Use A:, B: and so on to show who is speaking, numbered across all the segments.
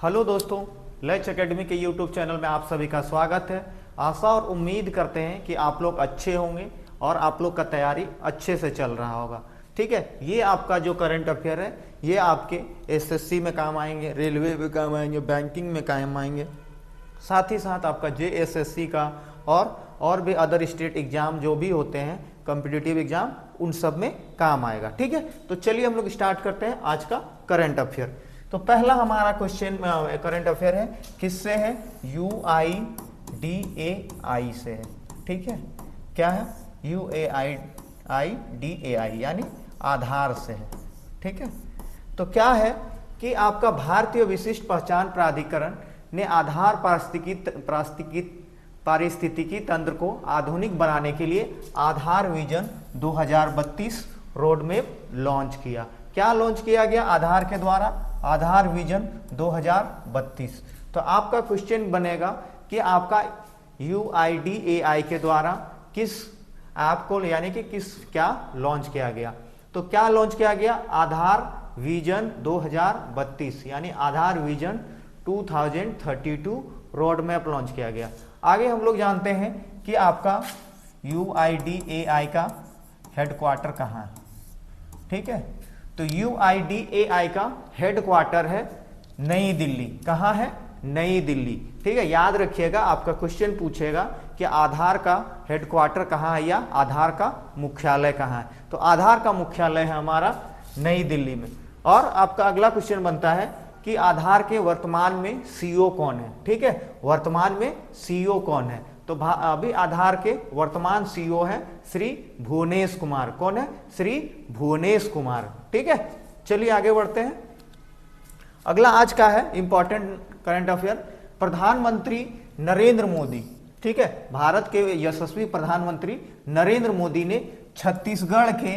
A: Hello दोस्तों, latch academy के YouTube channel में आप सभी का स्वागत है। आशा और उम्मीद करते हैं कि आप लोग अच्छे होंगे और आप लोग का तैयारी अच्छे से चल रहा होगा। ठीक है, ये आपका जो करंट अफेयर है ये आपके एसएससी में काम आएंगे, रेलवे में काम आएंगे, बैंकिंग में काम आएंगे, साथ ही साथ आपका जेएसएससी का और भी अदर स्टेट एग्जाम जो भी होते हैं कॉम्पिटिटिव एग्जाम, उन सब में काम आएगा। ठीक है, तो चलिए हम लोग स्टार्ट करते हैं आज का करंट अफेयर। तो पहला हमारा क्वेश्चन करंट अफेयर है, किससे है? UIDAI से है। ठीक है, क्या है? UIDAI यानी आधार से है। ठीक है, तो क्या है कि आपका भारतीय विशिष्ट पहचान प्राधिकरण ने आधार पारिस्थितिकी तंत्र को आधुनिक बनाने के लिए आधार विजन 2032 रोड मैप लॉन्च किया। क्या लॉन्च किया गया आधार के द्वारा? आधार विजन 2032। तो आपका क्वेश्चन बनेगा कि आपका UIDAI के द्वारा किस ऐप को यानी कि किस क्या लॉन्च किया गया? तो क्या लॉन्च किया गया? आधार विजन 2032 यानी आधार विजन 2032 रोड मैप लॉन्च किया गया। आगे हम लोग जानते हैं कि आपका UIDAI का हेडक्वार्टर कहाँ है। ठीक है, तो UIDAI का हेडक्वार्टर है नई दिल्ली। कहाँ है? नई दिल्ली। ठीक है, याद रखिएगा, आपका क्वेश्चन पूछेगा कि आधार का हेडक्वार्टर कहाँ है या आधार का मुख्यालय कहाँ है। तो आधार का मुख्यालय है हमारा नई दिल्ली में। और आपका अगला क्वेश्चन बनता है कि आधार के वर्तमान में सीईओ कौन है। ठीक है, वर्तमान में सीईओ कौन है? तो अभी आधार के वर्तमान सीईओ है श्री भुवनेश कुमार। कौन है? श्री भुवनेश कुमार। ठीक है, चलिए आगे बढ़ते हैं। अगला आज का है इंपॉर्टेंट करंट अफेयर, प्रधानमंत्री नरेंद्र मोदी। ठीक है, भारत के यशस्वी प्रधानमंत्री नरेंद्र मोदी ने छत्तीसगढ़ के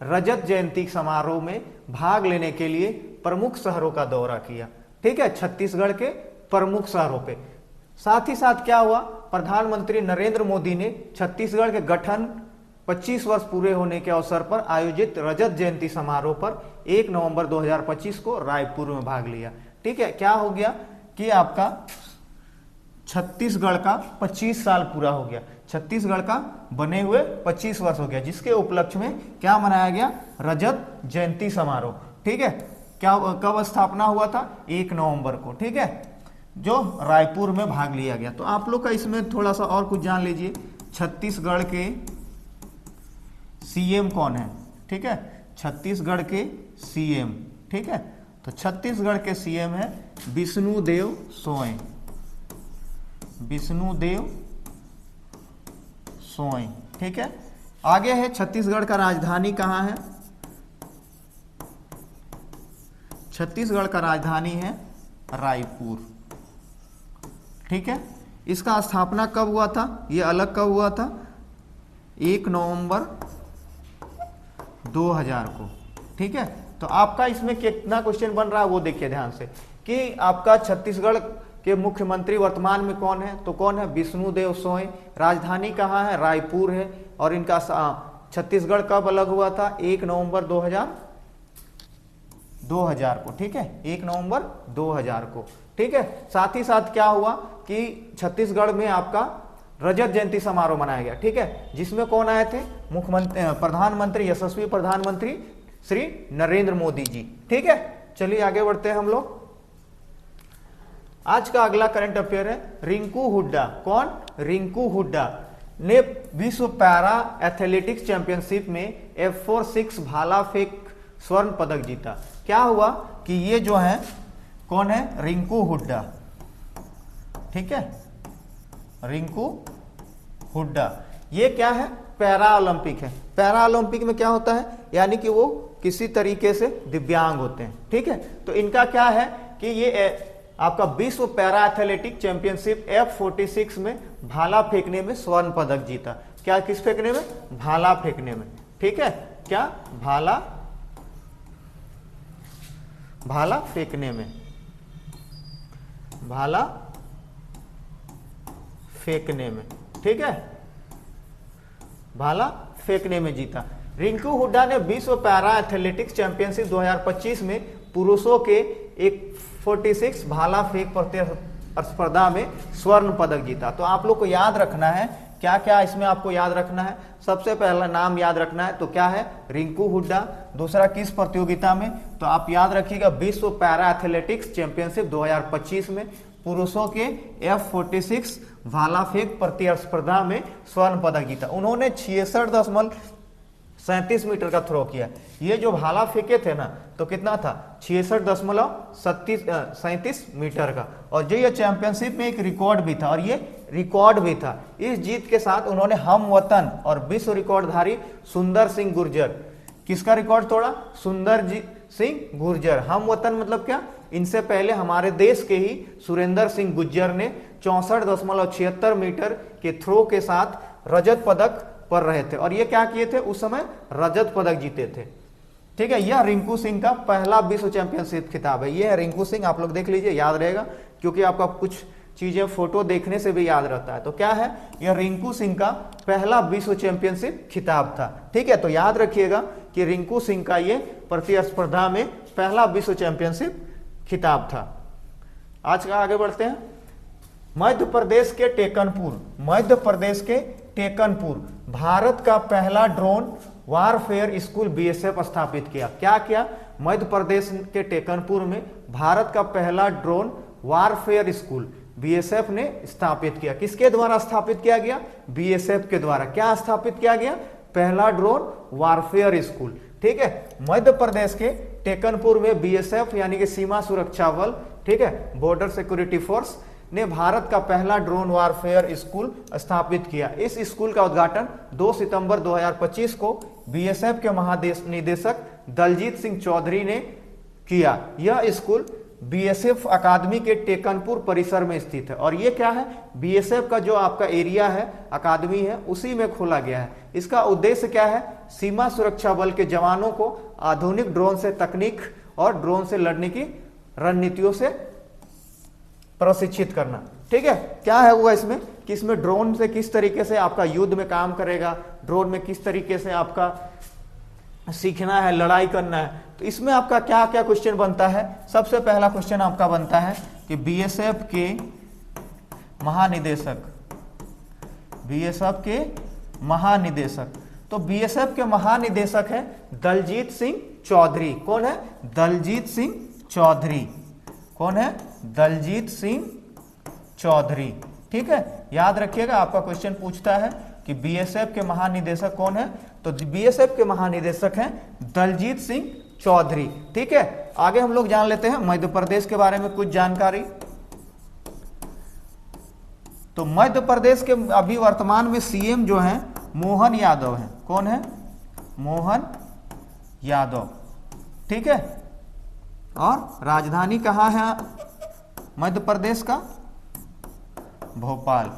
A: रजत जयंती समारोह में भाग लेने के लिए प्रमुख शहरों का दौरा किया। ठीक है, छत्तीसगढ़ के प्रमुख शहरों पे। साथ ही साथ क्या हुआ? प्रधानमंत्री नरेंद्र मोदी ने छत्तीसगढ़ के गठन 25 वर्ष पूरे होने के अवसर पर आयोजित रजत जयंती समारोह पर 1 नवंबर 2025 को रायपुर में भाग लिया। ठीक है, क्या हो गया कि आपका छत्तीसगढ़ का 25 साल पूरा हो गया, छत्तीसगढ़ का बने हुए 25 वर्ष हो गया, जिसके उपलक्ष्य में क्या मनाया गया? रजत जयंती समारोह। ठीक है, क्या कब स्थापना हुआ था? 1 नवंबर को। ठीक है, जो रायपुर में भाग लिया गया। तो आप लोग का इसमें थोड़ा सा और कुछ जान लीजिए, छत्तीसगढ़ के सीएम कौन है? ठीक है, छत्तीसगढ़ के सीएम। ठीक है, तो छत्तीसगढ़ के सीएम है विष्णुदेव सोय। विष्णुदेव सोय। ठीक है, आगे है छत्तीसगढ़ का राजधानी कहाँ है? छत्तीसगढ़ का राजधानी है रायपुर। ठीक है, इसका स्थापना कब हुआ था? ये अलग कब हुआ था? 1 नवंबर 2000 को। ठीक है, तो आपका इसमें कितना क्वेश्चन बन रहा है वो देखिए ध्यान से कि आपका छत्तीसगढ़ के मुख्यमंत्री वर्तमान में कौन है? तो कौन है? विष्णुदेव सोय। राजधानी कहाँ है? रायपुर है। और इनका छत्तीसगढ़ कब अलग हुआ था? 1 नवंबर 2000 को। ठीक है, 1 नवंबर 2000 को। ठीक है, साथ ही साथ क्या हुआ कि छत्तीसगढ़ में आपका रजत जयंती समारोह मनाया गया। ठीक है, जिसमें कौन आए थे? प्रधानमंत्री, यशस्वी प्रधानमंत्री श्री नरेंद्र मोदी जी। ठीक है, चलिए आगे बढ़ते हैं हम लोग। आज का अगला करंट अफेयर है, रिंकू हुड्डा। कौन? रिंकू हुड्डा ने विश्व पैरा एथलेटिक्स चैंपियनशिप में F46 भाला फेंक स्वर्ण पदक जीता। क्या हुआ कि ये जो है कौन है? रिंकू हुड्डा। ठीक है, रिंकू हुड्डा। ये क्या है? पैरा ओलंपिक है। पैरा ओलंपिक में क्या होता है? यानी कि वो किसी तरीके से दिव्यांग होते हैं। ठीक है, तो इनका क्या है कि ये आपका विश्व पैरा एथलेटिक चैंपियनशिप F46 में भाला फेंकने में स्वर्ण पदक जीता। क्या? किस फेंकने में? भाला फेंकने में। ठीक है, क्या? भाला फेंकने में। भाला फेंकने में। ठीक है, भाला फेंकने में जीता। रिंकू हुड्डा ने विश्व पैरा एथलेटिक्स चैंपियनशिप 2025 में पुरुषों के एक F46 भाला फेंक प्रतिस्पर्धा में स्वर्ण पदक जीता। तो आप लोग को याद रखना है क्या क्या इसमें आपको याद रखना है। सबसे पहला नाम याद रखना है तो क्या है, रिंकू हुड्डा। दूसरा किस प्रतियोगिता में, तो आप याद रखिएगा विश्व पैरा एथलेटिक्स चैंपियनशिप 2025 में पुरुषों के F46 भाला फेंक प्रतिस्पर्धा में स्वर्ण पदक जीता। उन्होंने 66.37 मीटर का थ्रो किया। ये जो भाला फेंके थे ना तो कितना था, 66.37 मीटर का। और जो ये चैंपियनशिप में एक रिकॉर्ड भी था, और ये रिकॉर्ड भी था। इस जीत के साथ उन्होंने हम वतन और विश्व रिकॉर्डधारी सुंदर सिंह गुर्जर, किसका रिकॉर्ड तोड़ा, सुंदर सिंह गुर्जर। हम वतन मतलब क्या, इनसे पहले हमारे देश के ही सुरेंद्र सिंह गुर्जर ने 64.76 मीटर के थ्रो के साथ रजत पदक पर रहे थे। और ये क्या किए थे, उस समय रजत पदक जीते थे। ठीक है, यह रिंकू सिंह का पहला विश्व चैंपियनशिप खिताब है। यह है रिंकू सिंह, आप लोग देख लीजिए, याद रहेगा, क्योंकि आपका कुछ चीजें फोटो देखने से भी याद रहता है। तो क्या है, यह रिंकू सिंह का पहला विश्व चैंपियनशिप खिताब था। ठीक है, तो याद रखिएगा कि रिंकू सिंह का ये प्रतिस्पर्धा में पहला विश्व चैंपियनशिप खिताब था। आज का आगे बढ़ते हैं। मध्य प्रदेश के टेकनपुर, मध्य प्रदेश के टेकनपुर भारत का पहला ड्रोन वारफेयर स्कूल बीएसएफ स्थापित किया। क्या किया, मध्य प्रदेश के टेकनपुर में भारत का पहला ड्रोन वारफेयर स्कूल बीएसएफ ने स्थापित किया। किसके द्वारा स्थापित किया गया, बीएसएफ के द्वारा। क्या स्थापित किया गया, पहला ड्रोन वारफेयर स्कूल। ठीक है, मध्य प्रदेश के टेकनपुर में बीएसएफ यानी कि सीमा सुरक्षा बल, ठीक है, बॉर्डर सिक्योरिटी फोर्स ने भारत का पहला ड्रोन वारफेयर स्कूल स्थापित किया। इस स्कूल का उद्घाटन 2 सितंबर 2025 को बीएसएफ के महानिदेशक दलजीत सिंह चौधरी ने किया। यह स्कूल बीएसएफ अकादमी के टेकनपुर परिसर में स्थित है। और ये क्या है, बीएसएफ का जो आपका एरिया है, अकादमी है, उसी में खोला गया है। इसका उद्देश्य क्या है, सीमा सुरक्षा बल के जवानों को आधुनिक ड्रोन से तकनीक और ड्रोन से लड़ने की रणनीतियों से प्रशिक्षित करना। ठीक है, क्या है हुआ इसमें कि इसमें ड्रोन से किस तरीके से आपका युद्ध में काम करेगा, ड्रोन में किस तरीके से आपका सीखना है, लड़ाई करना है। तो इसमें आपका क्या क्या क्वेश्चन बनता है। सबसे पहला क्वेश्चन आपका बनता है कि बीएसएफ के महानिदेशक, बीएसएफ के महानिदेशक, तो बीएसएफ के महानिदेशक है दलजीत सिंह चौधरी। कौन है, दलजीत सिंह चौधरी। कौन है, दलजीत सिंह चौधरी। ठीक है, याद रखिएगा, आपका क्वेश्चन पूछता है कि बीएसएफ के महानिदेशक कौन है, तो बीएसएफ के महानिदेशक हैं दलजीत सिंह चौधरी। ठीक है, आगे हम लोग जान लेते हैं मध्य प्रदेश के बारे में कुछ जानकारी। तो मध्य प्रदेश के अभी वर्तमान में सीएम जो हैं मोहन यादव हैं। कौन है, मोहन यादव। ठीक है, और राजधानी कहाँ है मध्य प्रदेश का, भोपाल।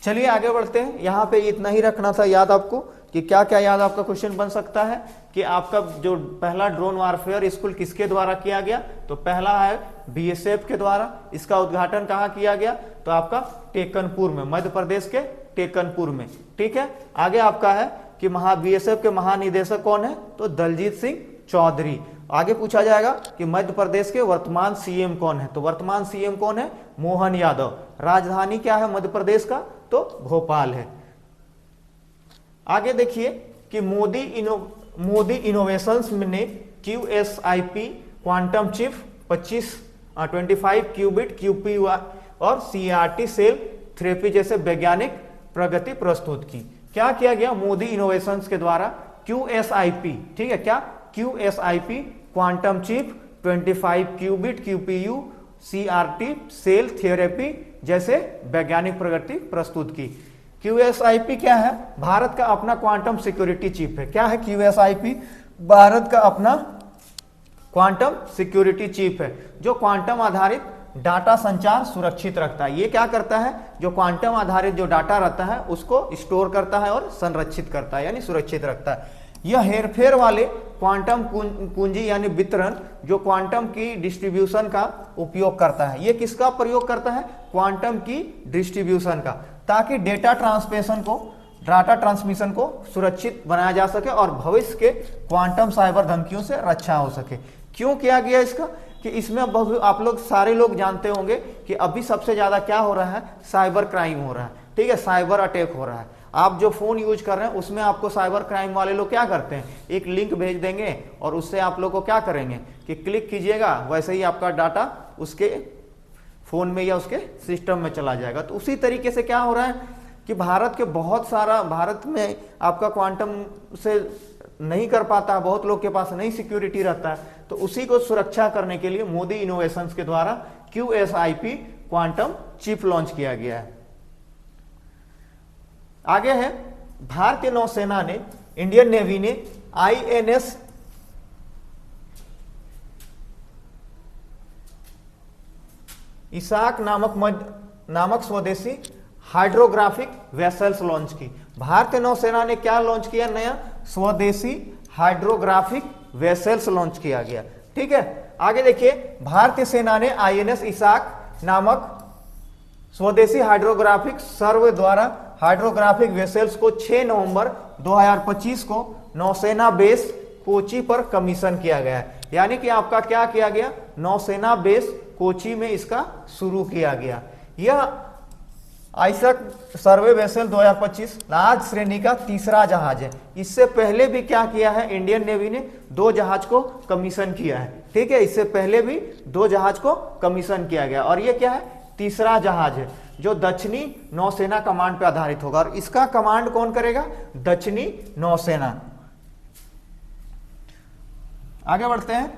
A: चलिए आगे बढ़ते हैं। यहां पे इतना ही रखना था याद आपको कि क्या क्या याद आपका क्वेश्चन बन सकता है कि आपका जो पहला ड्रोन वारफेयर स्कूल किसके द्वारा किया गया, तो पहला है बीएसएफ के द्वारा। इसका उद्घाटन कहाँ किया गया, तो आपका टेकनपुर में, मध्य प्रदेश के टेकनपुर में। ठीक है, आगे आपका है कि बीएसएफ के महानिदेशक कौन है, तो दलजीत सिंह चौधरी। आगे पूछा जाएगा कि मध्य प्रदेश के वर्तमान सीएम कौन है, तो वर्तमान सीएम कौन है, मोहन यादव। राजधानी क्या है मध्य प्रदेश का, तो भोपाल है। आगे देखिए कि मोदी इनोवेशंस ने QSIP quantum chip 25 qubit QPU और CRT सेल थेरेपी जैसे वैज्ञानिक प्रगति प्रस्तुत की। क्या किया गया मोदी इनोवेशंस के द्वारा, QSIP। ठीक है, क्या, QSIP quantum chip 25 qubit QPU CRT cell therapy जैसे वैज्ञानिक प्रगति प्रस्तुत की। QSIP क्या है, भारत का अपना क्वांटम सिक्योरिटी चिप है। क्या है QSIP, भारत का अपना क्वांटम सिक्योरिटी चिप है जो क्वांटम आधारित डाटा संचार सुरक्षित रखता है। ये क्या करता है, जो क्वांटम आधारित जो डाटा रहता है उसको स्टोर करता है और संरक्षित करता है, यानी सुरक्षित रखता है। यह हेरफेर वाले क्वांटम कुंजी यानी वितरण जो क्वांटम की डिस्ट्रीब्यूशन का उपयोग करता है। यह किसका प्रयोग करता है, क्वांटम की डिस्ट्रीब्यूशन का, ताकि डेटा ट्रांसमिशन को डाटा ट्रांसमिशन को सुरक्षित बनाया जा सके और भविष्य के क्वांटम साइबर धमकियों से रक्षा हो सके। क्यों किया गया इसका, कि इसमें आप लोग सारे लोग जानते होंगे कि अभी सबसे ज्यादा क्या हो रहा है, साइबर क्राइम हो रहा है, ठीक है, साइबर अटैक हो रहा है। आप जो फोन यूज कर रहे हैं उसमें आपको साइबर क्राइम वाले लोग क्या करते हैं, एक लिंक भेज देंगे और उससे आप लोग को क्या करेंगे कि क्लिक कीजिएगा, वैसे ही आपका डाटा उसके फोन में या उसके सिस्टम में चला जाएगा। तो उसी तरीके से क्या हो रहा है कि भारत के बहुत सारा, भारत में आपका क्वांटम से नहीं कर पाता, बहुत लोग के पास नहीं सिक्योरिटी रहता है, तो उसी को सुरक्षा करने के लिए मोदी इनोवेशंस के द्वारा QSIP क्वांटम चिप लॉन्च किया गया है। आगे है, भारतीय नौसेना ने, इंडियन नेवी ने INS इसाक नामक स्वदेशी हाइड्रोग्राफिक वेसल्स लॉन्च की। भारतीय नौसेना ने क्या लॉन्च किया, नया स्वदेशी हाइड्रोग्राफिक वेसल्स लॉन्च किया गया, ठीक है। आगे देखिए, भारतीय सेना ने INS इसाक नामक स्वदेशी हाइड्रोग्राफिक सर्वे द्वारा हाइड्रोग्राफिक वेसल्स को 6 नवंबर 2025 को नौसेना बेस कोची पर कमीशन किया गया है। यानी कि आपका क्या किया गया, नौसेना बेस कोची में इसका शुरू किया गया। यह आइसक सर्वे वेसल 2025 लार्ज श्रेणी का तीसरा जहाज है। इससे पहले भी क्या किया है, इंडियन नेवी ने 2 जहाज को कमीशन किया है, ठीक है, इससे पहले भी 2 जहाज को कमीशन किया गया और ये क्या है, तीसरा जहाज है जो दक्षिणी नौसेना कमांड पर आधारित होगा। और इसका कमांड कौन करेगा, दक्षिणी नौसेना। आगे बढ़ते हैं,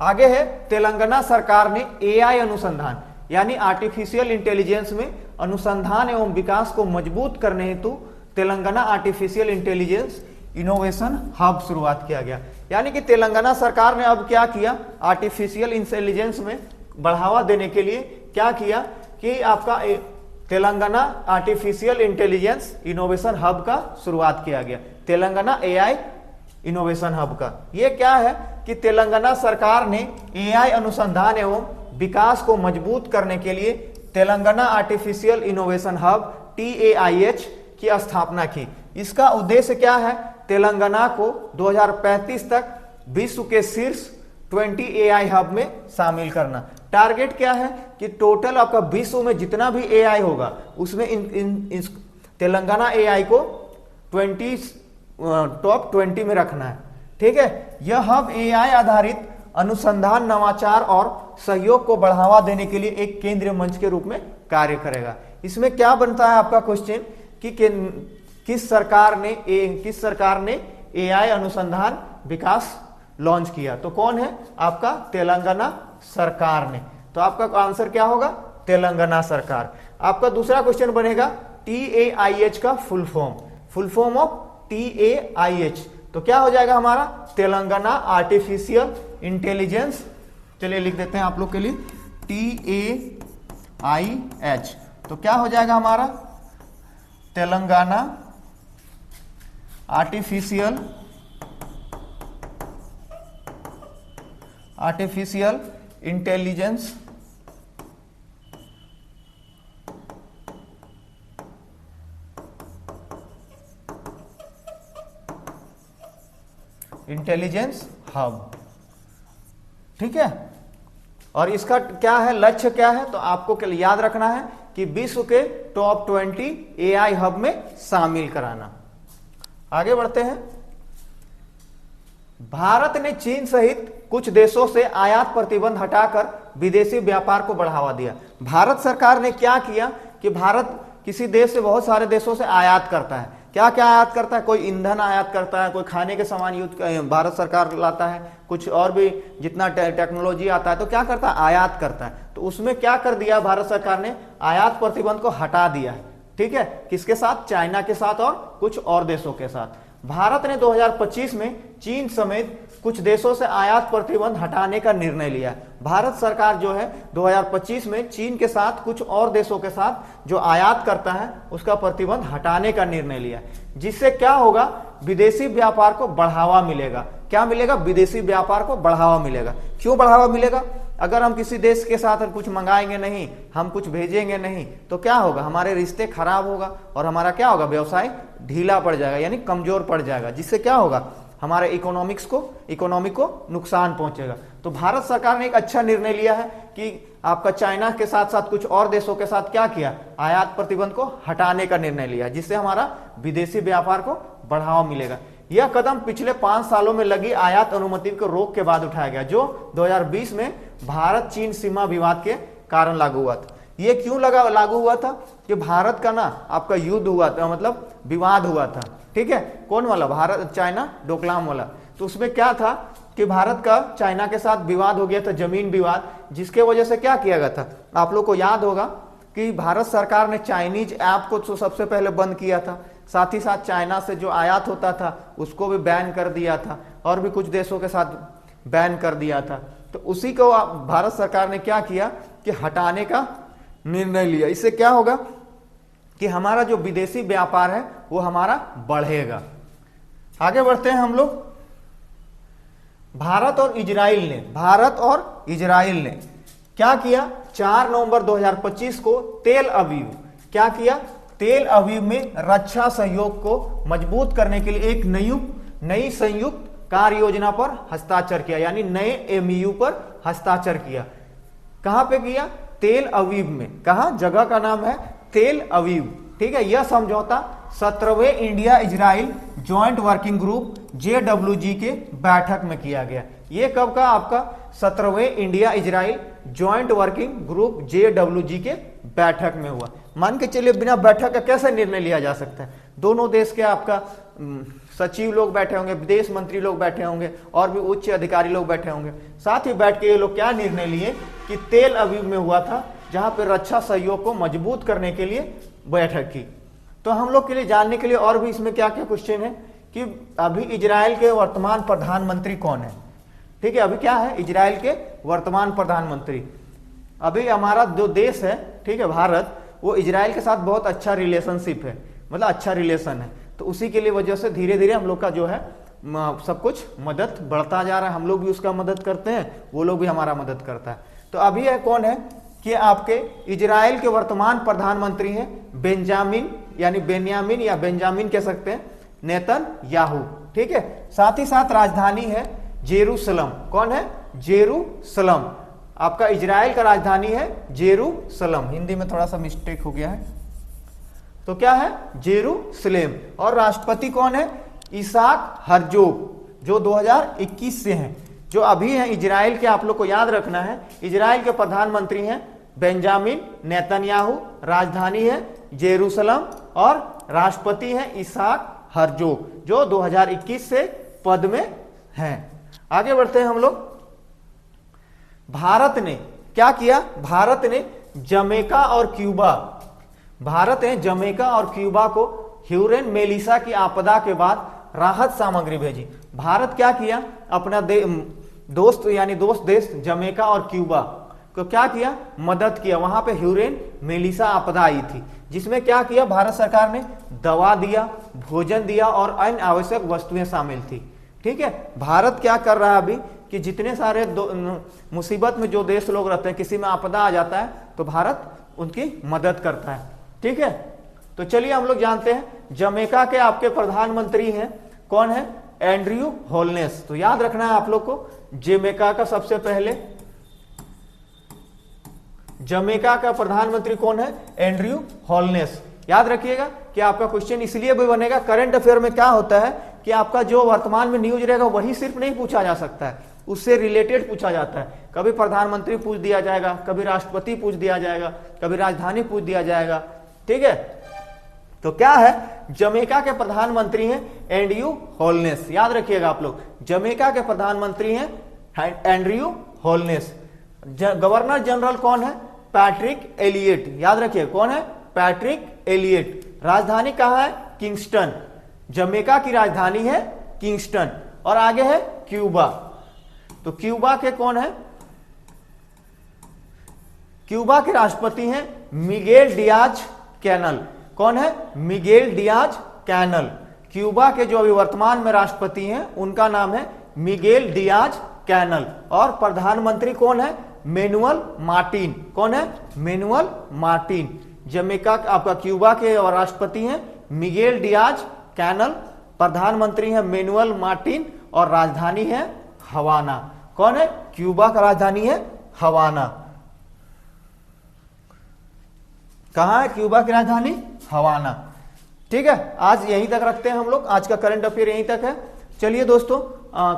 A: आगे है, तेलंगाना सरकार ने AI अनुसंधान यानी आर्टिफिशियल इंटेलिजेंस में अनुसंधान एवं विकास को मजबूत करने हेतु Telangana artificial intelligence innovation hub शुरुआत किया गया। यानी कि तेलंगाना सरकार ने अब क्या किया, आर्टिफिशियल इंटेलिजेंस में बढ़ावा देने के लिए क्या किया कि आपका Telangana artificial intelligence innovation hub का शुरुआत किया गया, तेलंगाना AI इनोवेशन हब का। यह क्या है कि तेलंगाना सरकार ने AI अनुसंधान एवं विकास को मजबूत करने के लिए Telangana artificial innovation hub TAIH की स्थापना की। इसका उद्देश्य क्या है, तेलंगाना को 2035 तक विश्व के शीर्ष 20 AI हब में शामिल करना। टारगेट क्या है कि टोटल आपका विश्व में जितना भी AI होगा उसमें तेलंगाना AI को टॉप 20 में रखना है, ठीक है। यह हब AI आधारित अनुसंधान, नवाचार और सहयोग को बढ़ावा देने के लिए एक केंद्रीय मंच के रूप में कार्य करेगा। इसमें क्या बनता है आपका क्वेश्चन कि किस सरकार ने AI अनुसंधान विकास लॉन्च किया, तो कौन है, आपका तेलंगाना सरकार ने। तो आपका आंसर क्या होगा, तेलंगाना सरकार। आपका दूसरा क्वेश्चन बनेगा TAIH का फुल फॉर्म ऑफ TAIH, तो क्या हो जाएगा हमारा, तेलंगाना आर्टिफिशियल इंटेलिजेंस। चलिए लिख देते हैं आप लोग के लिए TAIH, तो क्या हो जाएगा हमारा, तेलंगाना आर्टिफिशियल इंटेलिजेंस हब, ठीक है। और इसका क्या है, लक्ष्य क्या है, तो आपको याद रखना है कि विश्व के टॉप 20 AI हब में शामिल कराना। आगे बढ़ते हैं, भारत ने चीन सहित कुछ देशों से आयात प्रतिबंध हटाकर विदेशी व्यापार को बढ़ावा दिया। भारत सरकार ने क्या किया कि भारत किसी देश से, बहुत सारे देशों से आयात करता है। क्या क्या आयात करता है, कोई ईंधन आयात करता है, कोई खाने के सामान भारत सरकार लाता है, कुछ और भी जितना टेक्नोलॉजी आता है तो क्या करता है, आयात करता है। तो उसमें क्या कर दिया भारत सरकार ने, आयात प्रतिबंध को हटा दिया है, ठीक है। किसके साथ, चाइना के साथ और कुछ और देशों के साथ। भारत ने 2025 में चीन समेत कुछ देशों से आयात प्रतिबंध हटाने का निर्णय लिया। भारत सरकार जो है 2025 में चीन के साथ, कुछ और देशों के साथ जो आयात करता है उसका प्रतिबंध हटाने का निर्णय लिया, जिससे क्या होगा, विदेशी व्यापार को बढ़ावा मिलेगा। क्या मिलेगा, विदेशी व्यापार को बढ़ावा मिलेगा। क्यों बढ़ावा मिलेगा, अगर हम किसी देश के साथ कुछ मंगाएंगे नहीं, हम कुछ भेजेंगे नहीं, तो क्या होगा, हमारे रिश्ते खराब होगा और हमारा क्या होगा, व्यवसाय ढीला पड़ जाएगा यानी कमजोर पड़ जाएगा, जिससे क्या होगा, हमारे इकोनॉमी को नुकसान पहुंचेगा। तो भारत सरकार ने एक अच्छा निर्णय लिया है कि आपका चाइना के साथ साथ कुछ और देशों के साथ क्या किया, आयात प्रतिबंध को हटाने का निर्णय लिया, जिससे हमारा विदेशी व्यापार को बढ़ावा मिलेगा। यह कदम पिछले 5 सालों में लगी आयात अनुमति को रोक के बाद उठाया गया, जो 2020 में भारत चीन सीमा विवाद के कारण लागू हुआ था। ये क्यों लागू हुआ था कि भारत का ना आपका युद्ध हुआ था, मतलब विवाद हुआ था, ठीक है, कौन वाला, भारत चाइना डोकलाम वाला। तो उसमें क्या था कि भारत का चाइना के साथ विवाद हो गया था, जमीन विवाद, जिसके वजह से क्या किया गया था, आप लोग को याद होगा कि भारत सरकार ने चाइनीज ऐप को तो सबसे पहले बंद किया था, साथ ही साथ चाइना से जो आयात होता था उसको भी बैन कर दिया था, और भी कुछ देशों के साथ बैन कर दिया था। तो उसी को भारत सरकार ने क्या किया कि हटाने का निर्णय लिया। इससे क्या होगा कि हमारा जो विदेशी व्यापार है वो हमारा बढ़ेगा। आगे बढ़ते हैं हम लोग। भारत और इजराइल ने क्या किया, 4 नवंबर 2025 को तेल अवीव में रक्षा सहयोग को मजबूत करने के लिए एक नई संयुक्त कार्य योजना पर हस्ताक्षर किया, यानी नए एमयू पर हस्ताक्षर किया। कहां पे किया, तेल अवीव में। कहा, जगह का नाम है तेल अवीव, ठीक है। यह समझौता 17वें India Israel joint working group JWG के बैठक में किया गया। ये कब का, आपका 17वें India Israel joint working group JWG के बैठक में हुआ। मान के चलिए बिना बैठक का कैसे निर्णय लिया जा सकता है, दोनों देश के आपका सचिव लोग बैठे होंगे, विदेश मंत्री लोग बैठे होंगे, और भी उच्च अधिकारी लोग बैठे होंगे, साथ ही बैठ के ये लोग क्या निर्णय लिए कि तेल अवीव में हुआ था, जहां पर रक्षा सहयोग को मजबूत करने के लिए बैठक की। तो हम लोग के लिए जानने के लिए और भी इसमें क्या क्या क्वेश्चन है कि अभी इजराइल के वर्तमान प्रधानमंत्री कौन है, ठीक है, अभी क्या है, इजराइल के वर्तमान प्रधानमंत्री। अभी हमारा जो देश है, ठीक है, भारत, वो इजराइल के साथ बहुत अच्छा रिलेशनशिप है, मतलब अच्छा रिलेशन है। तो उसी के लिए वजह से धीरे धीरे हम लोग का जो है सब कुछ मदद बढ़ता जा रहा है, हम लोग भी उसका मदद करते हैं, वो लोग भी हमारा मदद करता है। तो अभी है कौन है कि आपके इजराइल के वर्तमान प्रधानमंत्री हैं बेंजामिन या बेंजामिन कह सकते हैं, नेतन्याहू, ठीक है। साथ ही साथ राजधानी है जेरूसलम। कौन है, जेरूसलम। आपका इजराइल का राजधानी है जेरूसलम, हिंदी में थोड़ा सा मिस्टेक हो गया है, तो क्या है, जेरूसलेम। और राष्ट्रपति कौन है, इसाक हर्जोग, जो 2021 से हैं, जो अभी हैं इजराइल के। आप लोग को याद रखना है, इजराइल के प्रधानमंत्री हैं बेंजामिन नेतन्याहू, राजधानी है जेरूसलम, और राष्ट्रपति हैं इसाक हर्जोग, जो 2021 से पद में हैं। आगे बढ़ते हैं हम लोग। भारत ने क्या किया, भारत ने जमैका और क्यूबा को ह्यूरेन मेलिसा की आपदा के बाद राहत सामग्री भेजी। भारत क्या किया, अपना दोस्त देश जमैका और क्यूबा को क्या किया, मदद किया। वहां पे ह्यूरेन मेलिसा आपदा आई थी, जिसमें क्या किया, भारत सरकार ने दवा दिया, भोजन दिया और अन्य आवश्यक वस्तुएं शामिल थी, ठीक है। भारत क्या कर रहा है अभी कि जितने सारे मुसीबत में जो देश लोग रहते हैं, किसी में आपदा आ जाता है तो भारत उनकी मदद करता है, ठीक है। तो चलिए हम लोग जानते हैं, जमैका के आपके प्रधानमंत्री हैं, कौन है, एंड्रयू होलनेस। तो याद रखना है आप लोग को, जमैका का प्रधानमंत्री कौन है, एंड्रयू होलनेस। याद रखिएगा कि आपका क्वेश्चन इसलिए भी बनेगा, करंट अफेयर में क्या होता है कि आपका जो वर्तमान में न्यूज रहेगा वही सिर्फ नहीं पूछा जा सकता है, उससे रिलेटेड पूछा जाता है। कभी प्रधानमंत्री पूछ दिया जाएगा, कभी राष्ट्रपति पूछ दिया जाएगा, कभी राजधानी पूछ दिया जाएगा, ठीक है। तो क्या है, जमैका के प्रधानमंत्री हैं एंड्रयू होलनेस। याद रखिएगा आप लोग, जमैका के प्रधानमंत्री हैं एंड्रयू होलनेस। गवर्नर जनरल कौन है, पैट्रिक एलियट। याद रखिए कौन है, पैट्रिक एलियट। राजधानी कहां है, किंगस्टन। जमैका की राजधानी है किंगस्टन। और आगे है क्यूबा। तो क्यूबा के कौन है, क्यूबा के राष्ट्रपति हैं मिगेल डियाज कैनल। कौन है, मिगेल डियाज कैनल। क्यूबा के जो अभी वर्तमान में राष्ट्रपति हैं उनका नाम है मिगेल डियाज कैनल। और प्रधानमंत्री कौन है, मैनुअल मार्टिन। कौन है? Manual Martin. जमैका आपका क्यूबा के राष्ट्रपति हैं मिगेल डियाज कैनल। प्रधानमंत्री हैं मैनुअल मार्टिन और राजधानी है हवाना। कौन है? क्यूबा का राजधानी है हवाना। कहां है क्यूबा की राजधानी? हवाना। ठीक है, आज यहीं तक रखते हैं हम लोग। आज का करंट अफेयर यहीं तक है। चलिए दोस्तों,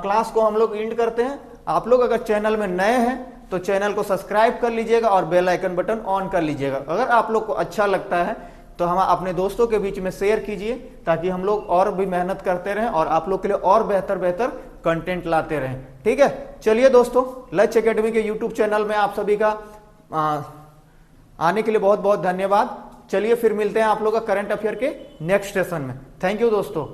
A: क्लास को हम लोग एंड करते हैं। आप लोग अगर चैनल में नए हैं तो चैनल को सब्सक्राइब कर लीजिएगा और बेल आइकन बटन ऑन कर लीजिएगा। अगर आप लोग को अच्छा लगता है तो हम अपने दोस्तों के बीच में शेयर कीजिए, ताकि हम लोग और भी मेहनत करते रहें और आप लोग के लिए और बेहतर बेहतर कंटेंट लाते रहें। ठीक है, चलिए दोस्तों, लक्ष्य एकेडमी के यूट्यूब चैनल में आप सभी का आने के लिए बहुत बहुत धन्यवाद। चलिए फिर मिलते हैं आप लोग का करंट अफेयर के नेक्स्ट सेशन में। थैंक यू दोस्तों।